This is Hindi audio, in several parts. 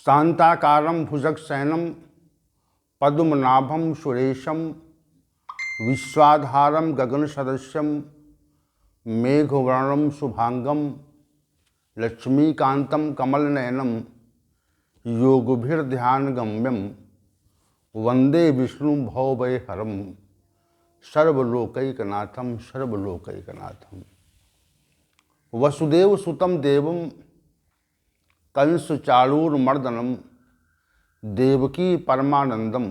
शांताकारं भुजगशयनं पद्मनाभं सुरेशं विश्वाधारं गगनसदृशं मेघवर्णं शुभांगं लक्ष्मीकान्तं कमलनयनं योगभिर्ध्यानगम्यं वंदे विष्णु भवभयहरं सर्वलोकैकनाथं सर्वलोकैकनाथं। वसुदेव सुतं देवं कंसचाणूरमर्दनं देवकी परमानंदम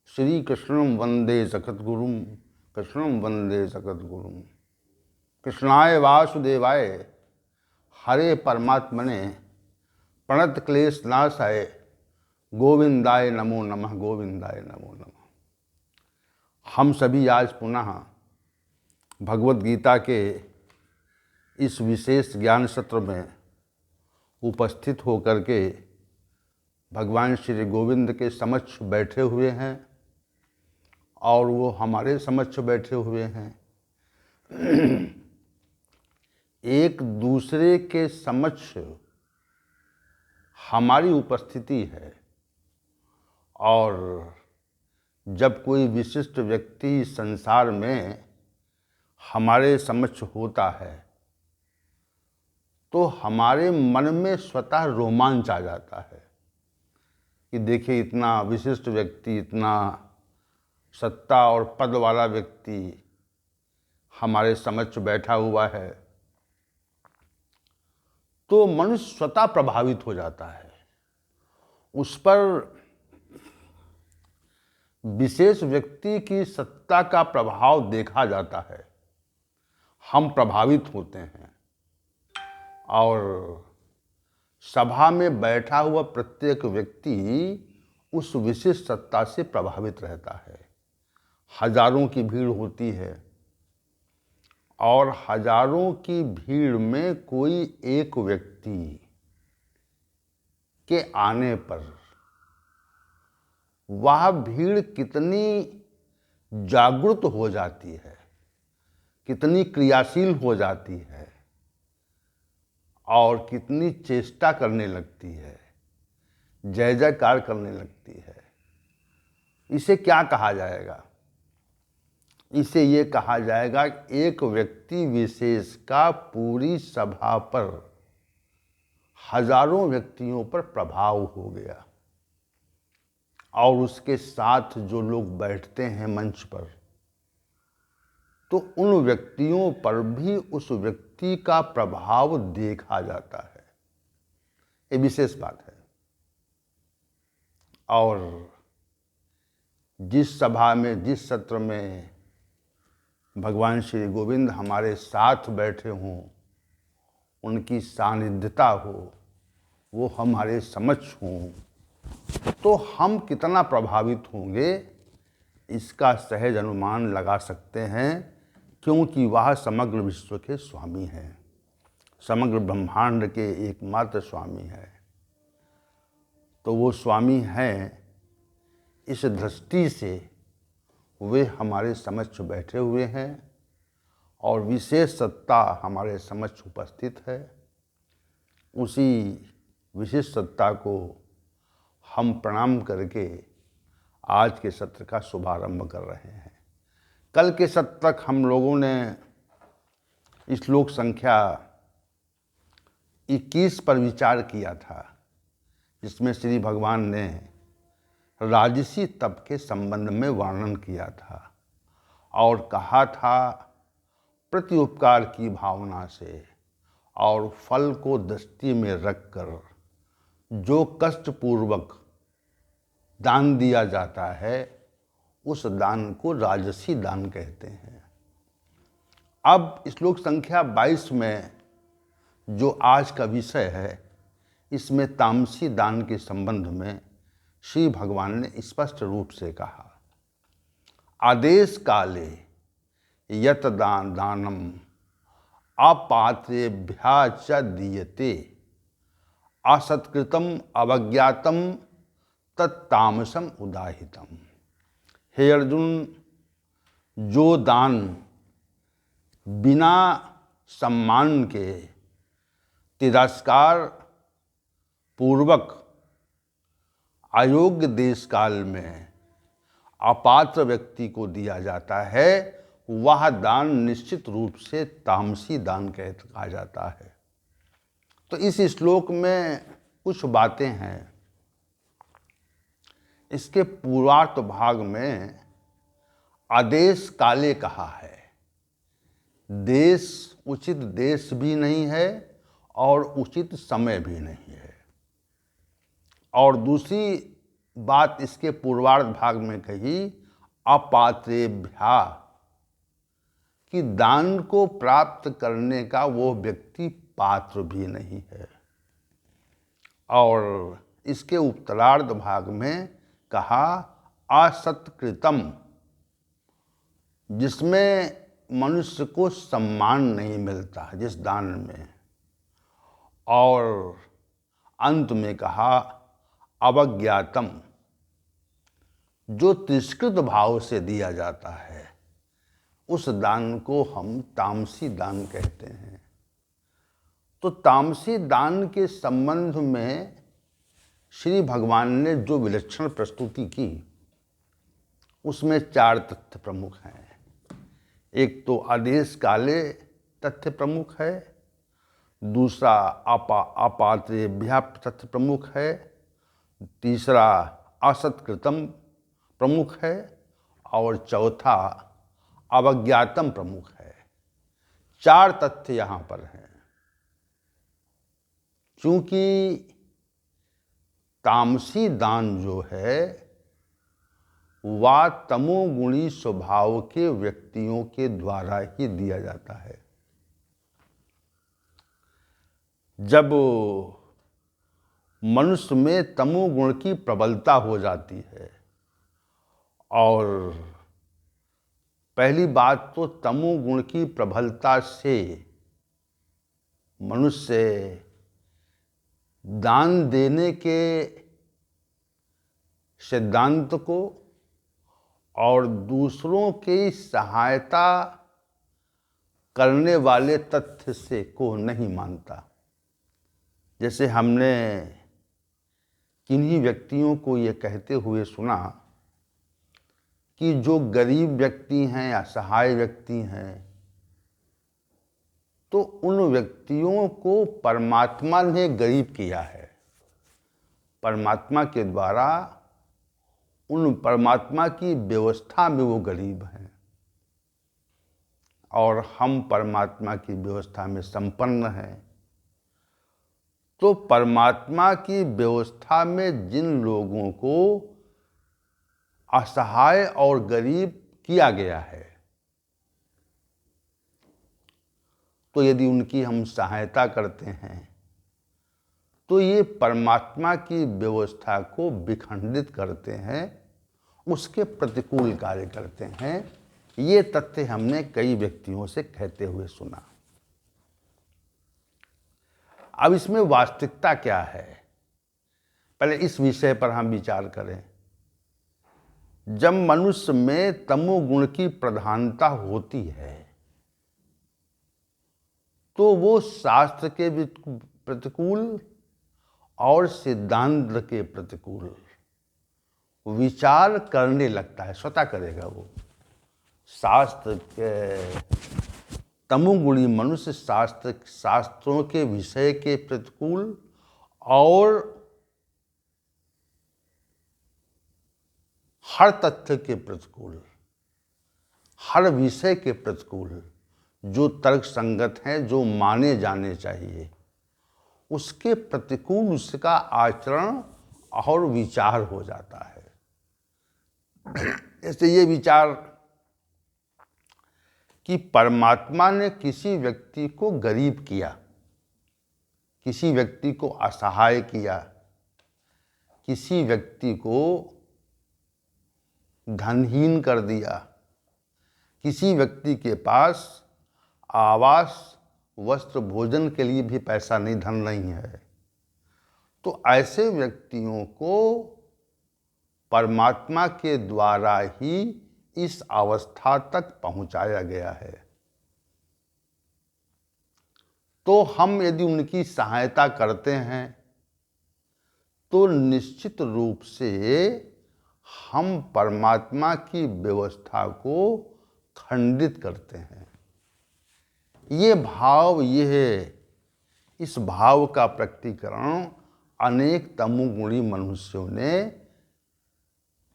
श्री कृष्णं वंदे जगद्गुरुं कृष्णं वंदे जगद्गुरुं। कृष्णाय वासुदेवाय हरे परमात्मने प्रणत क्लेश नाशाय गोविंदाय नमो नमः गोविंदाय नमो नमः। हम सभी आज पुनः भगवद गीता के इस विशेष ज्ञान सत्र में उपस्थित होकर के भगवान श्री गोविंद के समक्ष बैठे हुए हैं और वो हमारे समक्ष बैठे हुए हैं। एक दूसरे के समक्ष हमारी उपस्थिति है और जब कोई विशिष्ट व्यक्ति संसार में हमारे समक्ष होता है तो हमारे मन में स्वतः रोमांच आ जाता है कि देखिए इतना विशिष्ट व्यक्ति, इतना सत्ता और पद वाला व्यक्ति हमारे समक्ष बैठा हुआ है, तो मनुष्य स्वतः प्रभावित हो जाता है। उस पर विशेष व्यक्ति की सत्ता का प्रभाव देखा जाता है, हम प्रभावित होते हैं और सभा में बैठा हुआ प्रत्येक व्यक्ति उस विशिष्ट सत्ता से प्रभावित रहता है। हजारों की भीड़ होती है और हजारों की भीड़ में कोई एक व्यक्ति के आने पर वह भीड़ कितनी जागृत हो जाती है, कितनी क्रियाशील हो जाती है और कितनी चेष्टा करने लगती है, जय जयकार करने लगती है। इसे क्या कहा जाएगा? इसे ये कहा जाएगा एक व्यक्ति विशेष का पूरी सभा पर हजारों व्यक्तियों पर प्रभाव हो गया और उसके साथ जो लोग बैठते हैं मंच पर, तो उन व्यक्तियों पर भी उस व्यक्ति का प्रभाव देखा जाता है। ये विशेष बात है। और जिस सभा में, जिस सत्र में भगवान श्री गोविंद हमारे साथ बैठे हों, उनकी सानिध्यता हो, वो हमारे समक्ष हों, तो हम कितना प्रभावित होंगे इसका सहज अनुमान लगा सकते हैं, क्योंकि वह समग्र विश्व के स्वामी हैं, समग्र ब्रह्मांड के एकमात्र स्वामी हैं। तो वो स्वामी हैं, इस दृष्टि से वे हमारे समक्ष बैठे हुए हैं और विशेष सत्ता हमारे समक्ष उपस्थित है। उसी विशेष सत्ता को हम प्रणाम करके आज के सत्र का शुभारंभ कर रहे हैं। कल के सत्र तक हम लोगों ने श्लोक संख्या 21 पर विचार किया था, जिसमें श्री भगवान ने राजसी तप के संबंध में वर्णन किया था और कहा था प्रति उपकार की भावना से और फल को दृष्टि में रखकर जो कष्टपूर्वक दान दिया जाता है उस दान को राजसी दान कहते हैं। अब श्लोक संख्या 22 में जो आज का विषय है, इसमें तामसी दान के संबंध में श्री भगवान ने स्पष्ट रूप से कहा, आदेश काले यत दानम अपात्रेभ्या च दीयते असत्कृतम अवज्ञातम तत्तामसम उदाहितम। हे अर्जुन, जो दान बिना सम्मान के तिरस्कार पूर्वक अयोग्य देश काल में अपात्र व्यक्ति को दिया जाता है, वह दान निश्चित रूप से तामसी दान कहा जाता है। तो इस श्लोक में कुछ बातें हैं। इसके पूर्वार्ध भाग में आदेश काले कहा है। देश उचित देश भी नहीं है और उचित समय भी नहीं है। और दूसरी बात इसके पूर्वार्ध भाग में कही अपात्रेभ्या, कि दान को प्राप्त करने का वो व्यक्ति पात्र भी नहीं है। और इसके उत्तरार्ध भाग में कहा असत्कृतम, जिसमें मनुष्य को सम्मान नहीं मिलता जिस दान में। और अंत में कहा अवज्ञातम, जो तिरस्कृत भाव से दिया जाता है, उस दान को हम तामसी दान कहते हैं। तो तामसी दान के संबंध में श्री भगवान ने जो विलक्षण प्रस्तुति की, उसमें 4 तथ्य प्रमुख हैं। एक तो आदेश काले तथ्य प्रमुख है, दूसरा अपात्रेभ्या तथ्य प्रमुख है, तीसरा असत्कृतम प्रमुख है, और चौथा अवज्ञातम प्रमुख है। 4 तथ्य यहाँ पर हैं। चूंकि तामसी दान जो है वह तमोगुणी स्वभाव के व्यक्तियों के द्वारा ही दिया जाता है। जब मनुष्य में तमोगुण की प्रबलता हो जाती है, और पहली बात तो तमोगुण की प्रबलता से मनुष्य दान देने के सिद्धांत को और दूसरों की सहायता करने वाले तथ्य से को नहीं मानता। जैसे हमने किन्हीं व्यक्तियों को ये कहते हुए सुना कि जो गरीब व्यक्ति हैं या असहाय व्यक्ति हैं, तो उन व्यक्तियों को परमात्मा ने गरीब किया है। परमात्मा के द्वारा उन परमात्मा की व्यवस्था में वो गरीब हैं, और हम परमात्मा की व्यवस्था में संपन्न हैं। तो परमात्मा की व्यवस्था में जिन लोगों को असहाय और गरीब किया गया है, तो यदि उनकी हम सहायता करते हैं तो ये परमात्मा की व्यवस्था को विखंडित करते हैं, उसके प्रतिकूल कार्य करते हैं। ये तथ्य हमने कई व्यक्तियों से कहते हुए सुना। अब इसमें वास्तविकता क्या है, पहले इस विषय पर हम विचार करें। जब मनुष्य में तमोगुण की प्रधानता होती है, तो वो शास्त्र के प्रतिकूल और सिद्धांत के प्रतिकूल विचार करने लगता है, स्वतः करेगा वो। शास्त्र के तमोगुणी मनुष्य शास्त्रों के विषय के प्रतिकूल और हर तथ्य के प्रतिकूल, हर विषय के प्रतिकूल, जो तर्क संगत हैं, जो माने जाने चाहिए, उसके प्रतिकूल उसका आचरण और विचार हो जाता है। ऐसे ये विचार कि परमात्मा ने किसी व्यक्ति को गरीब किया, किसी व्यक्ति को असहाय किया, किसी व्यक्ति को धनहीन कर दिया, किसी व्यक्ति के पास आवास, वस्त्र, भोजन के लिए भी पैसा नहीं, धन नहीं है, तो ऐसे व्यक्तियों को परमात्मा के द्वारा ही इस अवस्था तक पहुंचाया गया है। तो हम यदि उनकी सहायता करते हैं तो निश्चित रूप से हम परमात्मा की व्यवस्था को खंडित करते हैं। ये भाव, ये है, इस भाव का प्रकटीकरण अनेक तमोगुणी मनुष्यों ने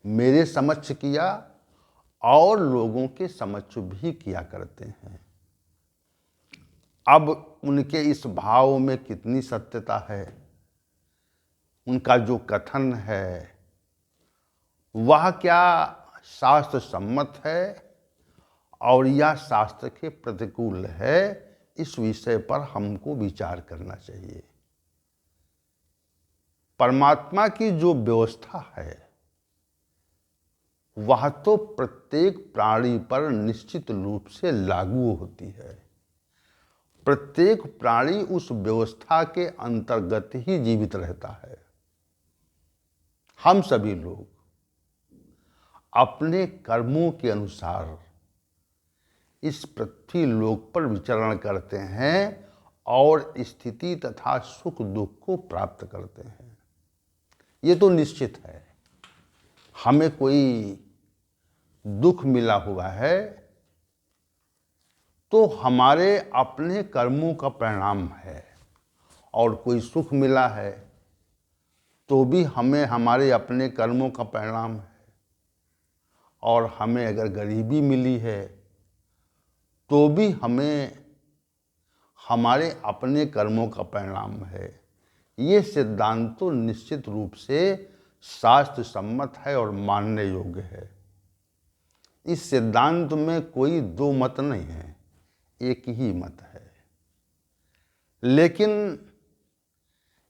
मेरे समक्ष किया और लोगों के समक्ष भी किया करते हैं। अब उनके इस भाव में कितनी सत्यता है, उनका जो कथन है वह क्या शास्त्र सम्मत है और यह शास्त्र के प्रतिकूल है, इस विषय पर हमको विचार करना चाहिए। परमात्मा की जो व्यवस्था है वह तो प्रत्येक प्राणी पर निश्चित रूप से लागू होती है। प्रत्येक प्राणी उस व्यवस्था के अंतर्गत ही जीवित रहता है। हम सभी लोग अपने कर्मों के अनुसार इस पृथ्वी लोक पर विचरण करते हैं और स्थिति तथा सुख दुख को प्राप्त करते हैं। ये तो निश्चित है। हमें कोई दुख मिला हुआ है तो हमारे अपने कर्मों का परिणाम है, और कोई सुख मिला है तो भी हमें हमारे अपने कर्मों का परिणाम है, और हमें अगर गरीबी मिली है तो भी हमें हमारे अपने कर्मों का परिणाम है। ये सिद्धांत तो निश्चित रूप से शास्त्र सम्मत है और मानने योग्य है। इस सिद्धांत में कोई दो मत नहीं है, एक ही मत है। लेकिन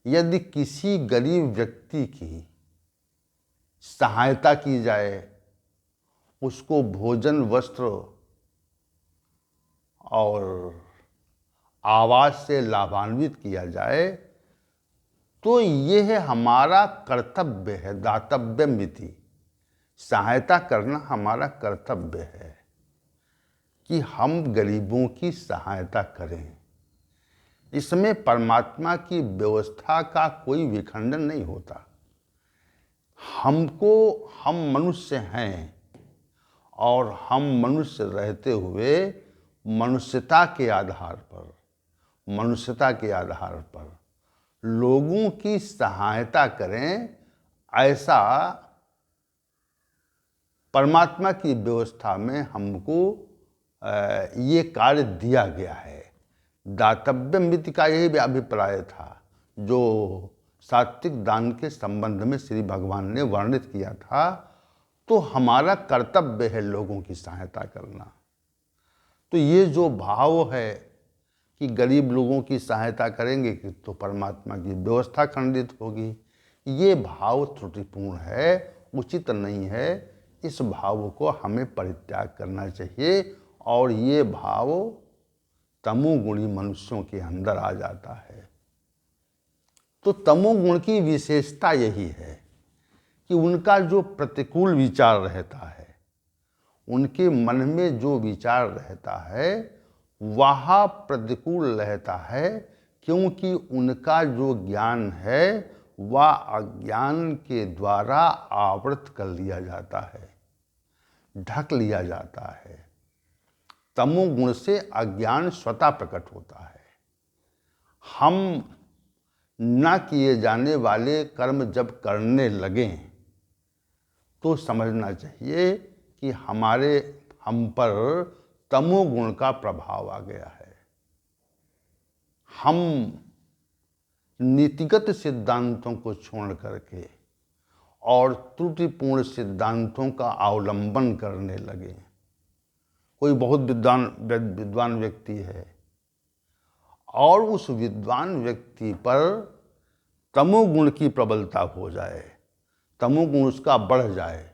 यदि किसी गरीब व्यक्ति की सहायता की जाए, उसको भोजन, वस्त्र और आवास से लाभान्वित किया जाए, तो यह हमारा कर्तव्य है, दातव्यमिति। सहायता करना हमारा कर्तव्य है कि हम गरीबों की सहायता करें। इसमें परमात्मा की व्यवस्था का कोई विखंडन नहीं होता। हम मनुष्य हैं और हम मनुष्य रहते हुए मनुष्यता के आधार पर लोगों की सहायता करें, ऐसा परमात्मा की व्यवस्था में हमको ये कार्य दिया गया है। दातव्य मिति का यही अभिप्राय था जो सात्विक दान के संबंध में श्री भगवान ने वर्णित किया था। तो हमारा कर्तव्य है लोगों की सहायता करना। तो ये जो भाव है कि गरीब लोगों की सहायता करेंगे कि तो परमात्मा की व्यवस्था खंडित होगी, ये भाव त्रुटिपूर्ण है, उचित नहीं है। इस भाव को हमें परित्याग करना चाहिए, और ये भाव तमोगुणी मनुष्यों के अंदर आ जाता है। तो तमोगुण की विशेषता यही है कि उनका जो प्रतिकूल विचार रहता है, उनके मन में जो विचार रहता है वह प्रतिकूल रहता है, क्योंकि उनका जो ज्ञान है वह अज्ञान के द्वारा आवृत कर लिया जाता है, ढक लिया जाता है। तमोगुण से अज्ञान स्वतः प्रकट होता है। हम न किए जाने वाले कर्म जब करने लगें तो समझना चाहिए कि हम पर तमोगुण का प्रभाव आ गया है। हम नीतिगत सिद्धांतों को छोड़ करके और त्रुटिपूर्ण सिद्धांतों का अवलंबन करने लगे। कोई बहुत विद्वान व्यक्ति है और उस विद्वान व्यक्ति पर तमोगुण की प्रबलता हो जाए, तमोगुण उसका बढ़ जाए,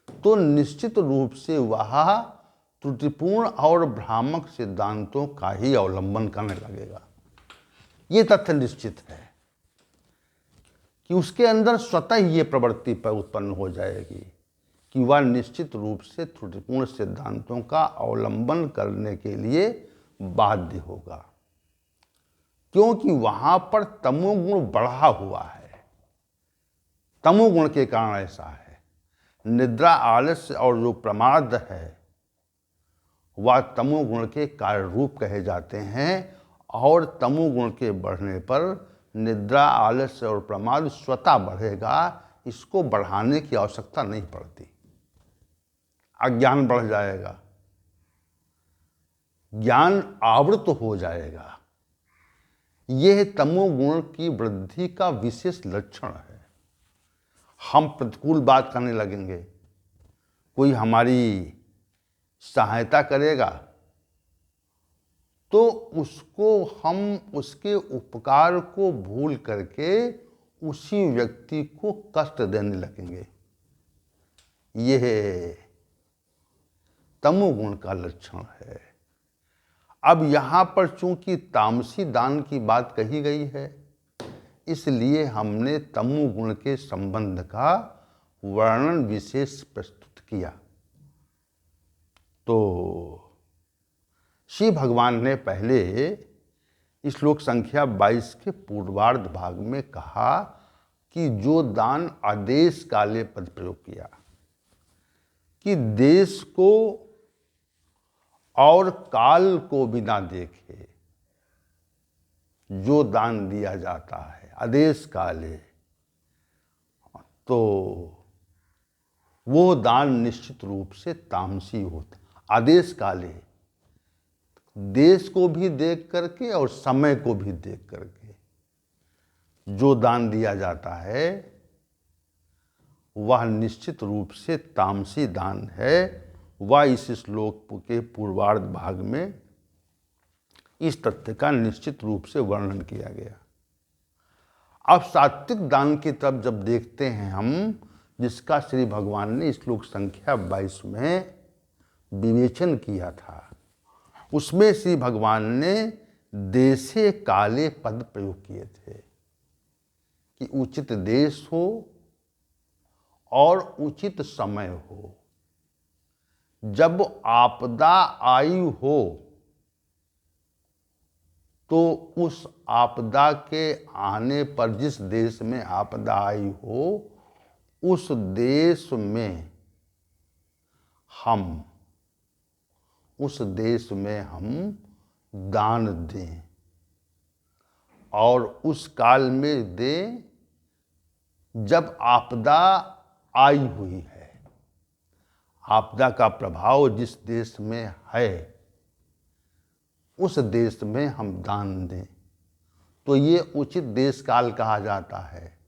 तो निश्चित रूप से वह त्रुटिपूर्ण और भ्रामक सिद्धांतों का ही अवलंबन करने लगेगा। ये तथ्य निश्चित है कि उसके अंदर स्वतः ही ये प्रवृत्ति पर उत्पन्न हो जाएगी कि वह निश्चित रूप से त्रुटिपूर्ण सिद्धांतों का अवलंबन करने के लिए बाध्य होगा, क्योंकि वहाँ पर तमोगुण बढ़ा हुआ है। तमोगुण के कारण ऐसा है। निद्रा, आलस्य और जो प्रमाद है वह तमोगुण के कार्य रूप कहे जाते हैं, और तमोगुण के बढ़ने पर निद्रा, आलस्य और प्रमाद स्वतः बढ़ेगा, इसको बढ़ाने की आवश्यकता नहीं पड़ती। अज्ञान बढ़ जाएगा, ज्ञान आवृत हो जाएगा। यह तमोगुण की वृद्धि का विशेष लक्षण है। हम प्रतिकूल बात करने लगेंगे, कोई हमारी सहायता करेगा तो उसको हम उसके उपकार को भूल करके उसी व्यक्ति को कष्ट देने लगेंगे। यह तमोगुण का लक्षण है। अब यहाँ पर चूंकि तामसी दान की बात कही गई है, इसलिए हमने तमोगुण के संबंध का वर्णन विशेष प्रस्तुत किया। तो श्री भगवान ने पहले श्लोक संख्या 22 के पूर्वार्ध भाग में कहा कि जो दान आदेश काले पद प्रयोग किया, कि देश को और काल को बिना देखे जो दान दिया जाता है आदेश काले, तो वो दान निश्चित रूप से तामसी होता। आदेश काले, देश को भी देख करके और समय को भी देख करके जो दान दिया जाता है वह निश्चित रूप से तामसी दान है। वह इस श्लोक के पूर्वार्ध भाग में इस तथ्य का निश्चित रूप से वर्णन किया गया। अब सात्विक दान की तरफ जब देखते हैं हम, जिसका श्री भगवान ने श्लोक संख्या 22 में विवेचन किया था, उसमें श्री भगवान ने देशे काले पद प्रयोग किए थे कि उचित देश हो और उचित समय हो। जब आपदा आई हो तो उस आपदा के आने पर, जिस देश में आपदा आई हो उस देश में हम दान दें, और उस काल में दें जब आपदा आई हुई है। आपदा का प्रभाव जिस देश में है उस देश में हम दान दें, तो ये उचित देश काल कहा जाता है।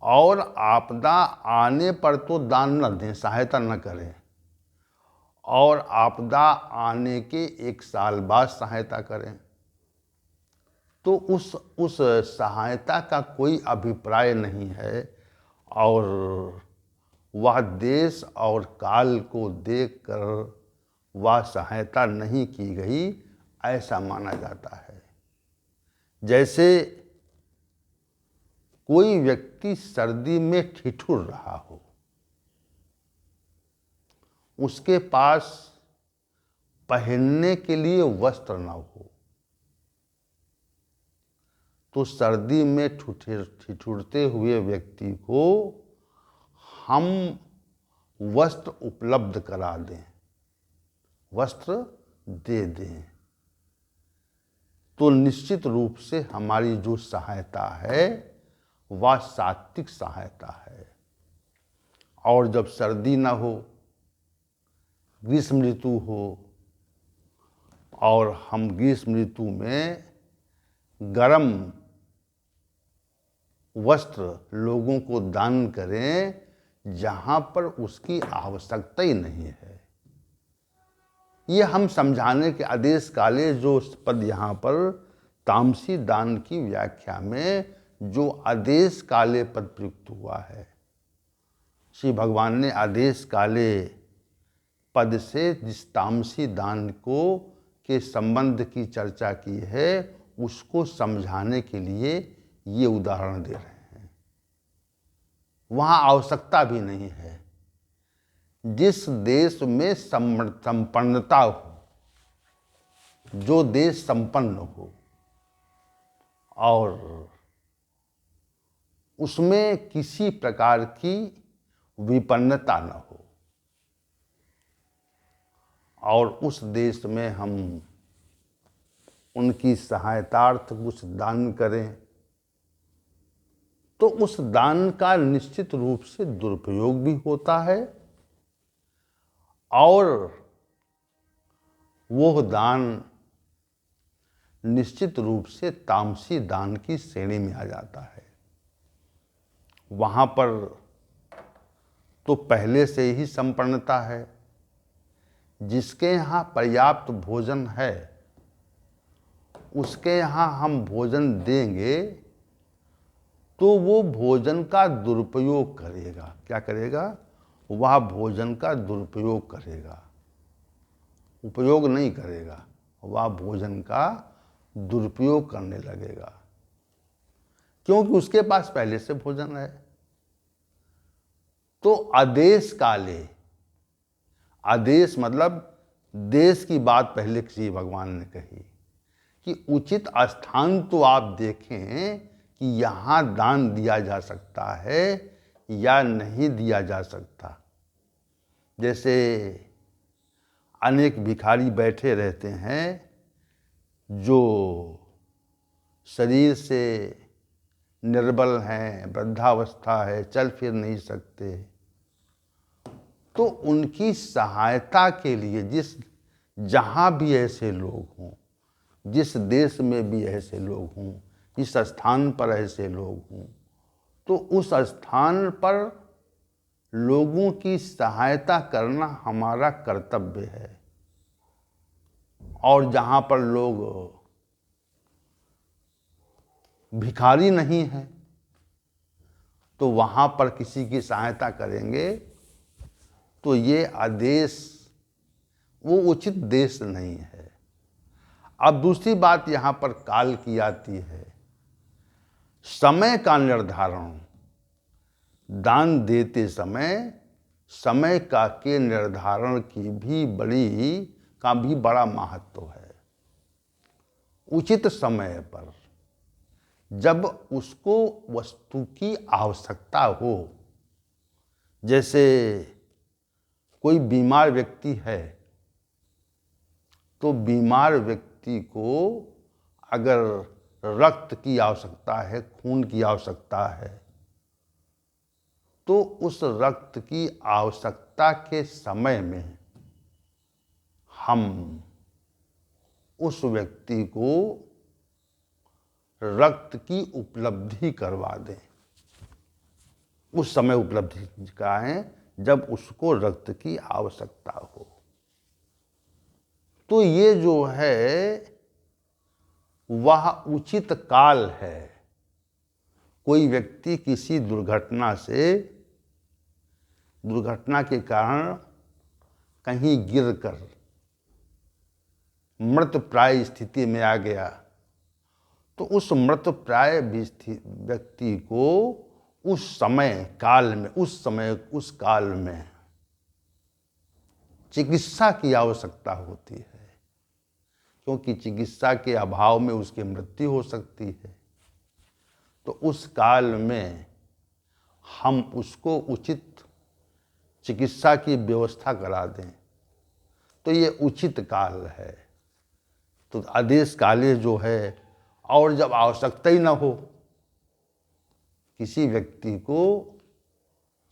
और आपदा आने पर तो दान न दें, सहायता न करें, और आपदा आने के 1 साल बाद सहायता करें, तो उस सहायता का कोई अभिप्राय नहीं है, और वह देश और काल को देखकर वह सहायता नहीं की गई, ऐसा माना जाता है। जैसे कोई व्यक्ति सर्दी में ठिठुर रहा हो, उसके पास पहनने के लिए वस्त्र न हो, तो सर्दी में ठिठुरते हुए व्यक्ति को हम वस्त्र उपलब्ध करा दें, वस्त्र दे दें, तो निश्चित रूप से हमारी जो सहायता है वह सात्विक सहायता है। और जब सर्दी न हो, ग्रीष्म ऋतु हो, और हम ग्रीष्म ऋतु में गर्म वस्त्र लोगों को दान करें जहाँ पर उसकी आवश्यकता ही नहीं है, ये हम समझाने के आदेश काले जो पद यहाँ पर तामसी दान की व्याख्या में जो आदेश काले पद प्रयुक्त हुआ है, श्री भगवान ने आदेश काले पद से जिस तामसी दान को के संबंध की चर्चा की है उसको समझाने के लिए ये उदाहरण दे रहे हैं। वहाँ आवश्यकता भी नहीं है। जिस देश में संपन्नता हो, जो देश संपन्न हो, और उसमें किसी प्रकार की विपन्नता न हो और उस देश में हम उनकी सहायतार्थ कुछ दान करें तो उस दान का निश्चित रूप से दुरुपयोग भी होता है और वो दान निश्चित रूप से तामसी दान की श्रेणी में आ जाता है। वहाँ पर तो पहले से ही संपन्नता है, जिसके यहाँ पर्याप्त भोजन है उसके यहाँ हम भोजन देंगे तो वो भोजन का दुरुपयोग करेगा। क्या करेगा? वह भोजन का दुरुपयोग करेगा, उपयोग नहीं करेगा, वह भोजन का दुरुपयोग करने लगेगा क्योंकि उसके पास पहले से भोजन है। तो आदेश काले, आदेश मतलब देश की बात पहले किसी भगवान ने कही कि उचित स्थान तो आप देखें कि यहाँ दान दिया जा सकता है या नहीं दिया जा सकता। जैसे अनेक भिखारी बैठे रहते हैं जो शरीर से निर्बल हैं, वृद्धावस्था है, चल फिर नहीं सकते, तो उनकी सहायता के लिए जहाँ भी ऐसे लोग हों, जिस देश में भी ऐसे लोग हों, जिस स्थान पर ऐसे लोग हों, तो उस स्थान पर लोगों की सहायता करना हमारा कर्तव्य है। और जहाँ पर लोग भिखारी नहीं हैं तो वहाँ पर किसी की सहायता करेंगे तो ये आदेश वो उचित देश नहीं है। अब दूसरी बात यहाँ पर काल की आती है, समय का निर्धारण। दान देते समय के निर्धारण की भी बड़ा महत्व है। उचित समय पर जब उसको वस्तु की आवश्यकता हो, जैसे कोई बीमार व्यक्ति है तो बीमार व्यक्ति को अगर रक्त की आवश्यकता है, खून की आवश्यकता है, तो उस रक्त की आवश्यकता के समय में हम उस व्यक्ति को रक्त की उपलब्धि करवा दें। उस समय उपलब्धि का है जब उसको रक्त की आवश्यकता हो। तो ये जो है वह उचित काल है। कोई व्यक्ति किसी दुर्घटना के कारण कहीं गिरकर मृतप्राय स्थिति में आ गया तो उस मृतप्राय व्यक्ति को उस काल में चिकित्सा की आवश्यकता होती है, क्योंकि चिकित्सा के अभाव में उसकी मृत्यु हो सकती है। तो उस काल में हम उसको उचित चिकित्सा की व्यवस्था करा दें तो ये उचित काल है। तो आदेश काले जो है, और जब आवश्यकता ही न हो, किसी व्यक्ति को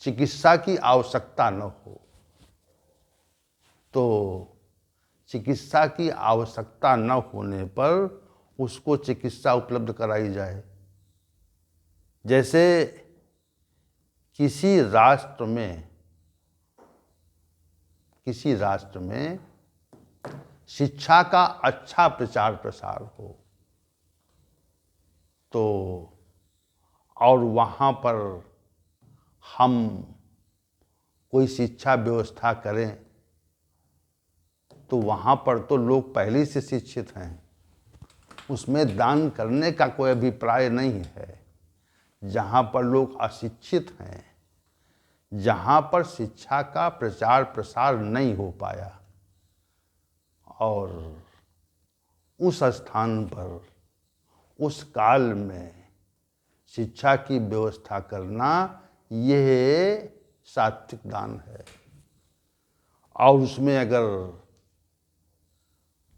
चिकित्सा की आवश्यकता न हो, तो चिकित्सा की आवश्यकता न होने पर उसको चिकित्सा उपलब्ध कराई जाए। जैसे किसी राष्ट्र में शिक्षा का अच्छा प्रचार प्रसार हो तो और वहाँ पर हम कोई शिक्षा व्यवस्था करें तो वहाँ पर तो लोग पहले से शिक्षित हैं, उसमें दान करने का कोई अभिप्राय नहीं है। जहाँ पर लोग अशिक्षित हैं, जहाँ पर शिक्षा का प्रचार प्रसार नहीं हो पाया, और उस स्थान पर उस काल में शिक्षा की व्यवस्था करना यह सात्विक दान है। और उसमें अगर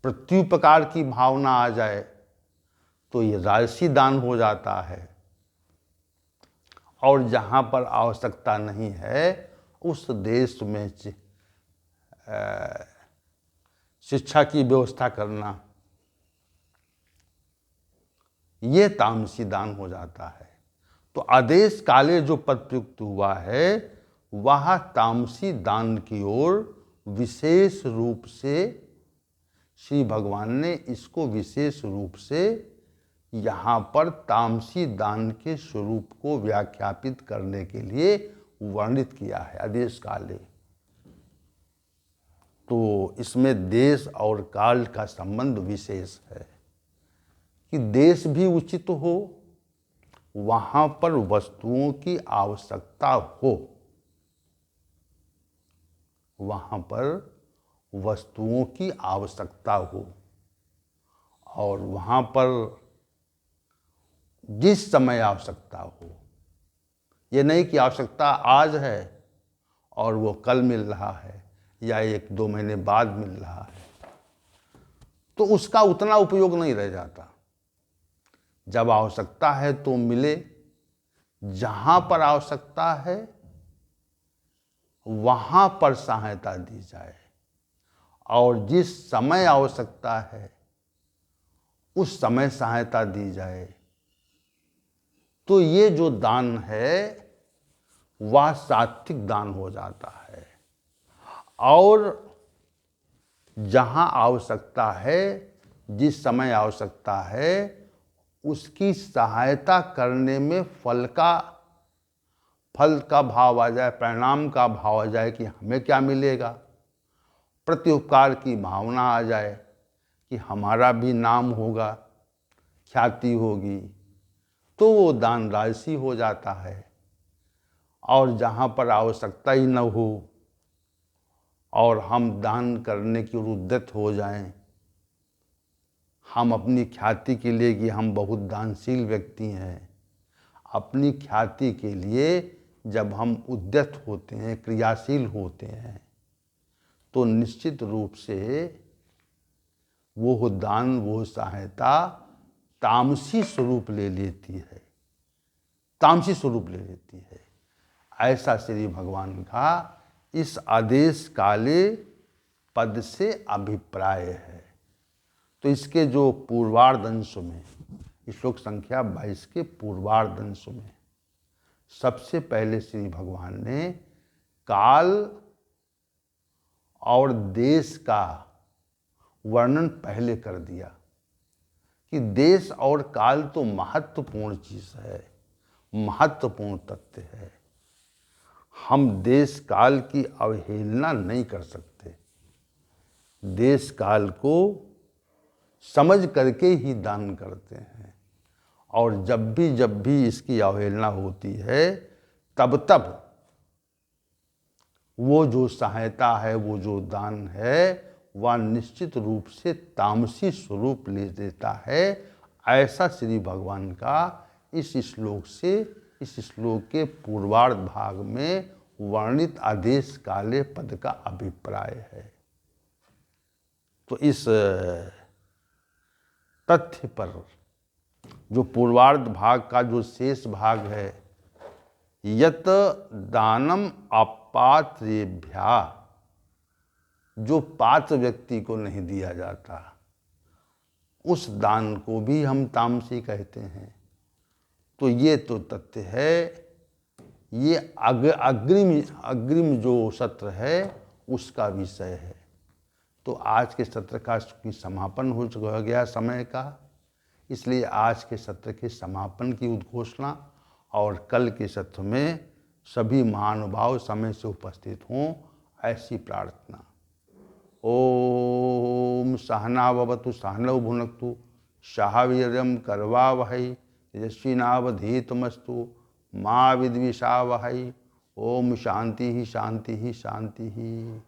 प्रत्युपकार की भावना आ जाए तो ये राजसी दान हो जाता है। और जहाँ पर आवश्यकता नहीं है उस देश में शिक्षा की व्यवस्था करना ये तामसी दान हो जाता है। तो आदेश काले जो पद प्रयुक्त हुआ है वह तामसी दान की ओर विशेष रूप से श्री भगवान ने इसको विशेष रूप से यहाँ पर तामसी दान के स्वरूप को व्याख्यापित करने के लिए वर्णित किया है आदेश काले। तो इसमें देश और काल का संबंध विशेष है कि देश भी उचित हो, वहाँ पर वस्तुओं की आवश्यकता हो, वहाँ पर वस्तुओं की आवश्यकता हो, और वहाँ पर जिस समय आवश्यकता हो। ये नहीं कि आवश्यकता आज है और वो कल मिल रहा है या 1-2 महीने बाद मिल रहा है, तो उसका उतना उपयोग नहीं रह जाता। जब आवश्यकता है तो मिले, जहाँ पर आवश्यकता है वहाँ पर सहायता दी जाए, और जिस समय आवश्यकता है उस समय सहायता दी जाए। तो ये जो दान है वह सात्विक दान हो जाता है। और जहाँ आवश्यकता है, जिस समय आवश्यकता है, उसकी सहायता करने में फल का भाव आ जाए, परिणाम का भाव आ जाए कि हमें क्या मिलेगा, प्रत्युपकार की भावना आ जाए कि हमारा भी नाम होगा, ख्याति होगी, तो वो दान राजसी हो जाता है। और जहाँ पर आवश्यकता ही न हो और हम दान करने की उद्यत हो जाएं, हम अपनी ख्याति के लिए कि हम बहुत दानशील व्यक्ति हैं, अपनी ख्याति के लिए जब हम उद्यत होते हैं, क्रियाशील होते हैं, तो निश्चित रूप से वो दान, वो सहायता तामसी स्वरूप ले लेती है, तामसी स्वरूप ले लेती है। ऐसा श्री भगवान का इस आदेश काले पद से अभिप्राय है। तो इसके जो पूर्वार्ध अंश में, श्लोक संख्या 22 के पूर्वार्ध अंश में सबसे पहले श्री भगवान ने काल और देश का वर्णन पहले कर दिया कि देश और काल तो महत्वपूर्ण चीज है, महत्वपूर्ण तथ्य है। हम देश काल की अवहेलना नहीं कर सकते। देश काल को समझ करके ही दान करते हैं, और जब भी इसकी अवहेलना होती है तब वो जो सहायता है, वो जो दान है, वह निश्चित रूप से तामसी स्वरूप ले देता है। ऐसा श्री भगवान का इस श्लोक से, इस श्लोक के पूर्वार्ध भाग में वर्णित आदेश काले पद का अभिप्राय है। तो इस तथ्य पर जो पूर्वार्ध भाग का जो शेष भाग है, यत दानम अपात्रेभ्या, जो पात्र व्यक्ति को नहीं दिया जाता, उस दान को भी हम तामसी कहते हैं। तो ये तो तथ्य है, ये अग्रिम जो सत्र है उसका विषय है। तो आज के सत्र का समापन हो गया समय का, इसलिए आज के सत्र के समापन की उद्घोषणा और कल के सत्र में सभी महानुभाव समय से उपस्थित हों, ऐसी प्रार्थना। ओम सहना भवतु सहनौ भुनक्तु सह वीर्यं करवावहै तेजस्विनावधीतमस्तु मा विद्विषावहै। ओम शांति ही शांति ही शांति ही।